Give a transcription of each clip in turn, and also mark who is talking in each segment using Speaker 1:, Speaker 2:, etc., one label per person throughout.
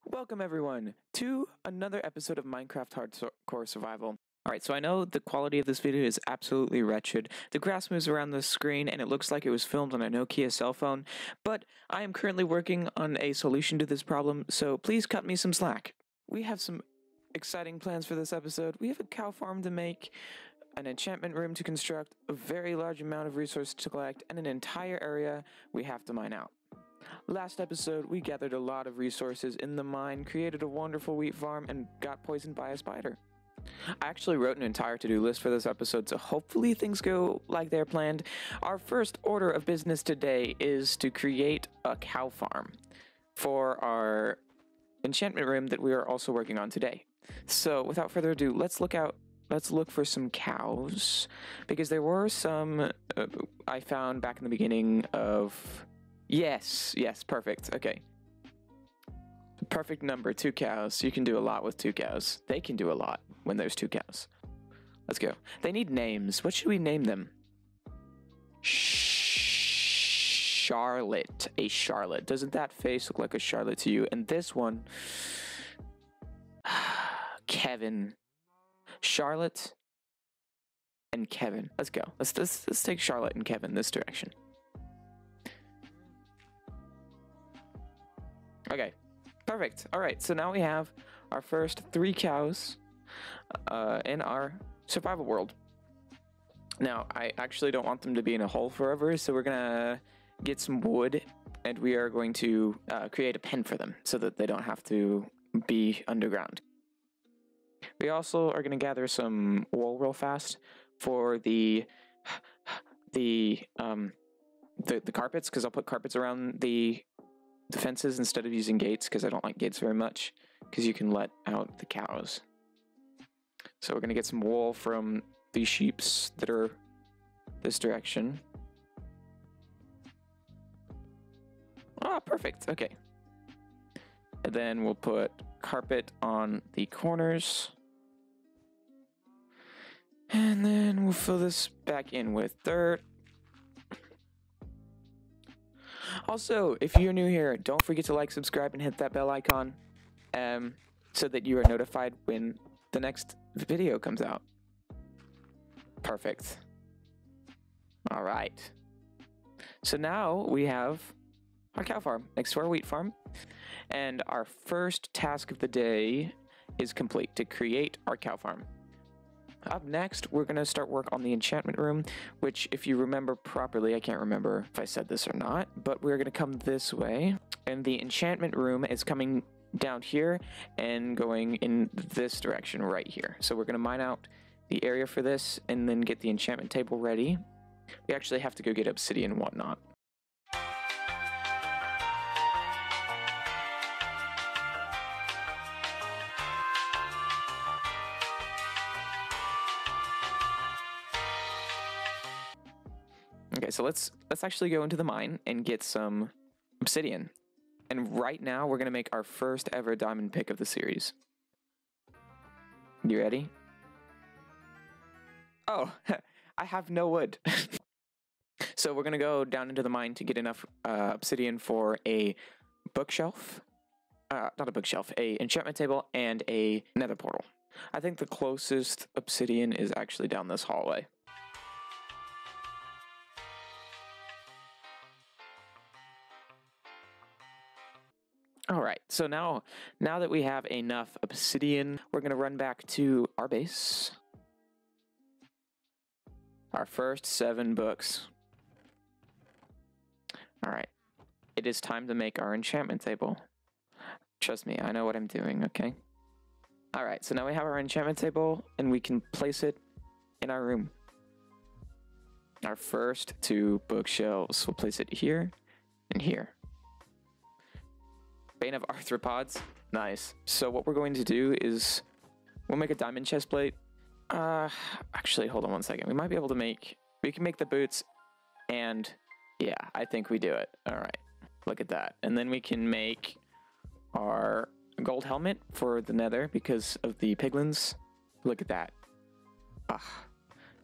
Speaker 1: Welcome everyone to another episode of Minecraft Hardcore Survival. Alright, so I know the quality of this video is absolutely wretched. The grass moves around the screen and it looks like it was filmed on a Nokia cell phone, but I am currently working on a solution to this problem, so please cut me some slack. We have some exciting plans for this episode. We have a cow farm to make, an enchantment room to construct, a very large amount of resources to collect, and an entire area we have to mine out. Last episode, we gathered a lot of resources in the mine, created a wonderful wheat farm, and got poisoned by a spider. I actually wrote an entire to-do list for this episode, so hopefully things go like they're planned. Our first order of business today is to create a cow farm for our enchantment room that we are also working on today. So without further ado, let's look for some cows, because there were some I found back in the beginning of... Yes, perfect. Okay. Perfect number, 2 cows. You can do a lot with 2 cows. They can do a lot when there's 2 cows. Let's go. They need names. What should we name them? Charlotte. A Charlotte. Doesn't that face look like a Charlotte to you? And this one... Kevin. Charlotte and Kevin. Let's go. Let's take Charlotte and Kevin this direction. Okay, perfect. All right, so now we have our first 3 cows in our survival world. Now, I actually don't want them to be in a hole forever, so we're gonna get some wood, and we are going to create a pen for them so that they don't have to be underground. We also are gonna gather some wool real fast for the carpets, because I'll put carpets around the fences instead of using gates, because I don't like gates very much, because you can let out the cows. So we're gonna get some wool from these sheeps that are this direction. Ah, perfect. Okay. And then we'll put carpet on the corners. And then we'll fill this back in with dirt. Also, if you're new here, don't forget to like, subscribe, and hit that bell icon so that you are notified when the next video comes out. Perfect. All right. So now we have our cow farm next to our wheat farm. And our first task of the day is complete, to create our cow farm. Up next, we're going to start work on the enchantment room, which, if you remember properly, I can't remember if I said this or not, but we're going to come this way, and the enchantment room is coming down here and going in this direction right here. So we're going to mine out the area for this and then get the enchantment table ready. We actually have to go get obsidian and whatnot. Okay, so let's actually go into the mine and get some obsidian. And right now, we're going to make our first ever diamond pick of the series. You ready? Oh, I have no wood. So we're going to go down into the mine to get enough obsidian for a bookshelf. Not a bookshelf, a enchantment table and a nether portal. I think the closest obsidian is actually down this hallway. Alright, so now that we have enough obsidian, we're going to run back to our base. Our first 7 books. Alright, it is time to make our enchantment table. Trust me, I know what I'm doing, okay? Alright, so now we have our enchantment table, and we can place it in our room. Our first 2 bookshelves, we'll place it here and here. Bane of arthropods. Nice. So what we're going to do is we'll make a diamond chest plate. Actually, hold on one second. We can make the boots, and yeah, I think we do it. All right. Look at that. And then we can make our gold helmet for the nether because of the piglins. Look at that.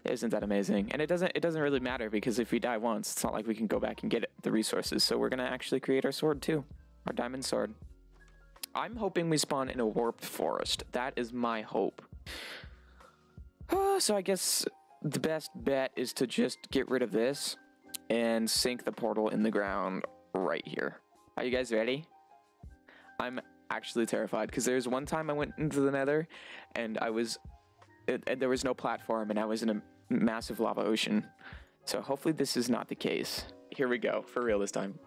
Speaker 1: Isn't that amazing? And it doesn't really matter, because if we die once, it's not like we can go back and get the resources. So we're going to actually create our sword too. Our diamond sword. I'm hoping we spawn in a warped forest. That is my hope. So I guess the best bet is to just get rid of this and sink the portal in the ground right here. Are you guys ready? I'm actually terrified because there's one time I went into the nether and there was no platform and I was in a massive lava ocean. So hopefully this is not the case. Here we go, for real this time.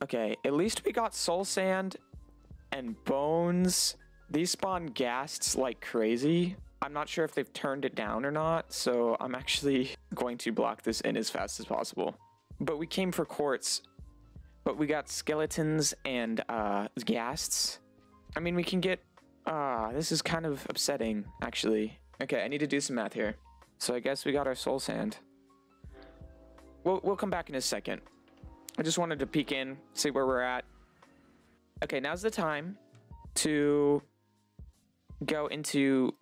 Speaker 1: Okay, at least we got soul sand and bones. These spawn ghasts like crazy. I'm not sure if they've turned it down or not, so I'm actually going to block this in as fast as possible. But we came for quartz, but we got skeletons and ghasts. I mean, we can get... this is kind of upsetting, actually. Okay, I need to do some math here. So I guess we got our soul sand. We'll come back in a second. I just wanted to peek in, see where we're at. Okay, now's the time to go into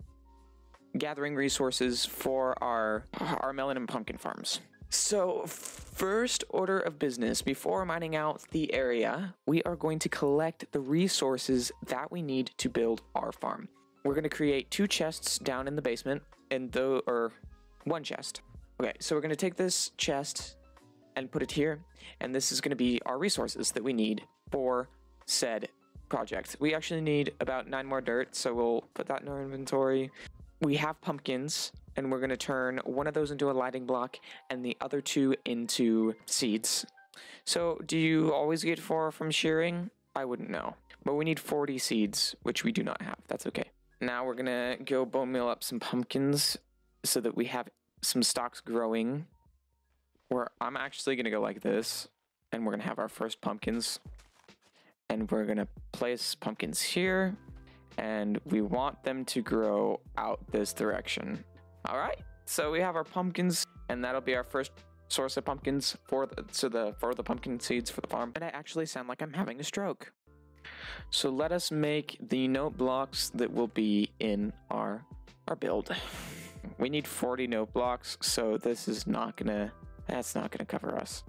Speaker 1: gathering resources for our melon and pumpkin farms. So first order of business, before mining out the area, we are going to collect the resources that we need to build our farm. We're going to create 2 chests down in the basement, or 1 chest. Okay, so we're going to take this chest and put it here, and this is going to be our resources that we need for said project. We actually need about 9 more dirt, so we'll put that in our inventory. We have pumpkins, and we're going to turn one of those into a lighting block and the other 2 into seeds. So do you always get 4 from shearing? I wouldn't know. But we need 40 seeds, which we do not have. That's okay. Now we're going to go bone meal up some pumpkins so that we have some stalks growing. I'm actually going to go like this, and we're going to have our first pumpkins. And we're going to place pumpkins here, and we want them to grow out this direction. All right, so we have our pumpkins, and that'll be our first source of pumpkins for the pumpkin seeds for the farm. And I actually sound like I'm having a stroke. So let us make the note blocks that will be in our build. We need 40 note blocks, so this is that's not gonna cover us.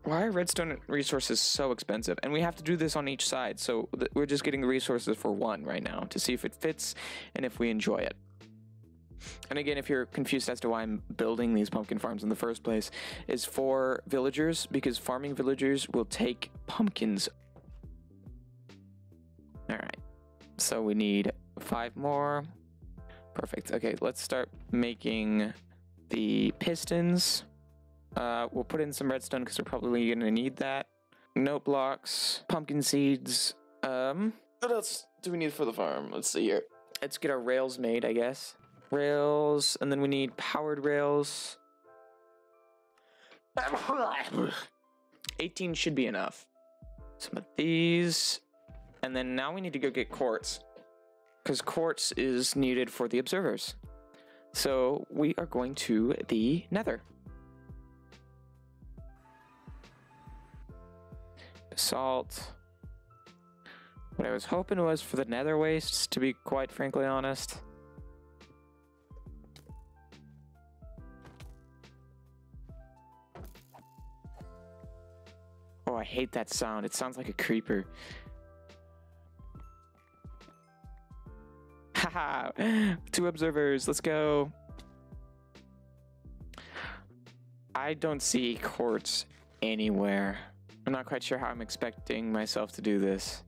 Speaker 1: Why are redstone resources so expensive? And we have to do this on each side, so we're just getting the resources for 1 right now to see if it fits and if we enjoy it. And again, if you're confused as to why I'm building these pumpkin farms in the first place, is for villagers, because farming villagers will take pumpkins. Alright, so we need 5 more. Perfect. Okay, let's start making the pistons. We'll put in some redstone because we're probably going to need that. Note blocks, pumpkin seeds. What else do we need for the farm? Let's see here. Let's get our rails made, I guess. Rails, and then we need powered rails. 18 should be enough. Some of these. And then now we need to go get quartz, because quartz is needed for the observers. So we are going to the nether. Salt. What I was hoping was for the nether wastes, to be quite frankly honest. Oh, I hate that sound. It sounds like a creeper. Haha! 2 observers, let's go. I don't see quartz anywhere. I'm not quite sure how I'm expecting myself to do this.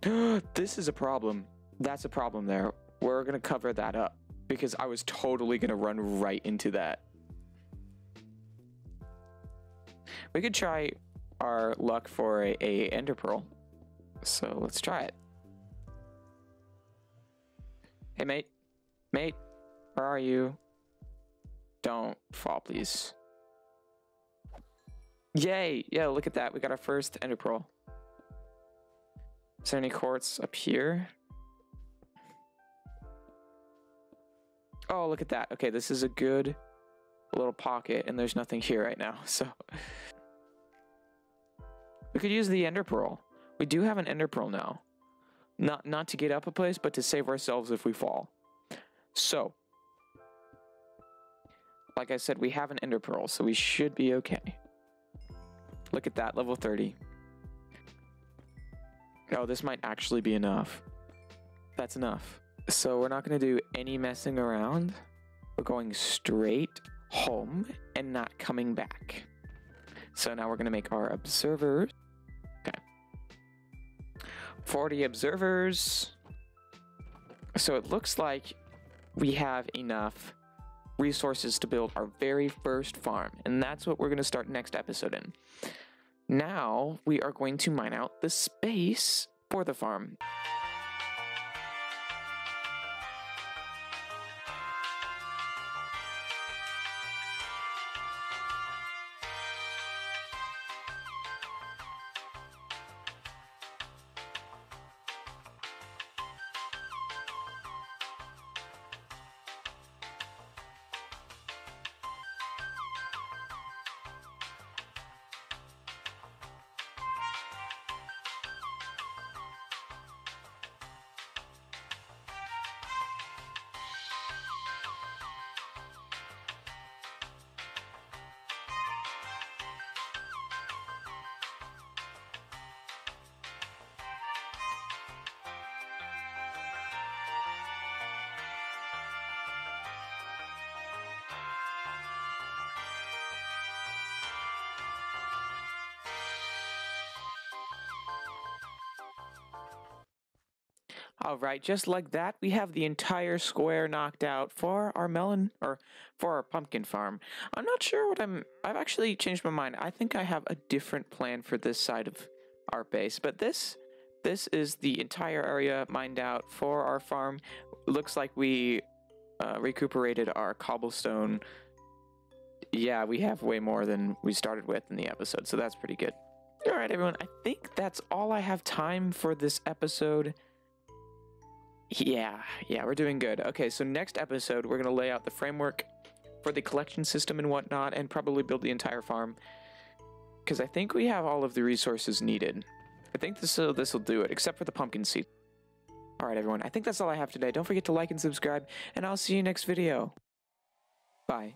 Speaker 1: This is a problem. That's a problem there. We're gonna cover that up because I was totally gonna run right into that. We could try our luck for a ender pearl. So let's try it. Hey, mate. Mate, where are you? Don't fall, please. Yay! Yeah, look at that. We got our first ender pearl. Is there any quartz up here? Oh, look at that. Okay, this is a good little pocket, and there's nothing here right now, so... We could use the ender pearl. We do have an ender pearl now. Not to get up a place, but to save ourselves if we fall. So, like I said, we have an ender pearl, so we should be okay. Look at that, level 30. Oh, this might actually be enough. That's enough. So we're not going to do any messing around. We're going straight home and not coming back. So now we're going to make our observers. Okay. 40 observers. So it looks like we have enough resources to build our very first farm. And that's what we're going to start next episode in. Now we are going to mine out the space for the farm. Alright, just like that, we have the entire square knocked out for our melon, or for our pumpkin farm. I'm not sure what I've actually changed my mind. I think I have a different plan for this side of our base, but this is the entire area mined out for our farm. Looks like we recuperated our cobblestone. Yeah, we have way more than we started with in the episode, so that's pretty good. Alright everyone, I think that's all I have time for this episode. Yeah, we're doing good. Okay, so next episode, we're going to lay out the framework for the collection system and whatnot, and probably build the entire farm. Because I think we have all of the resources needed. I think this will do it, except for the pumpkin seed. Alright, everyone, I think that's all I have today. Don't forget to like and subscribe, and I'll see you next video. Bye.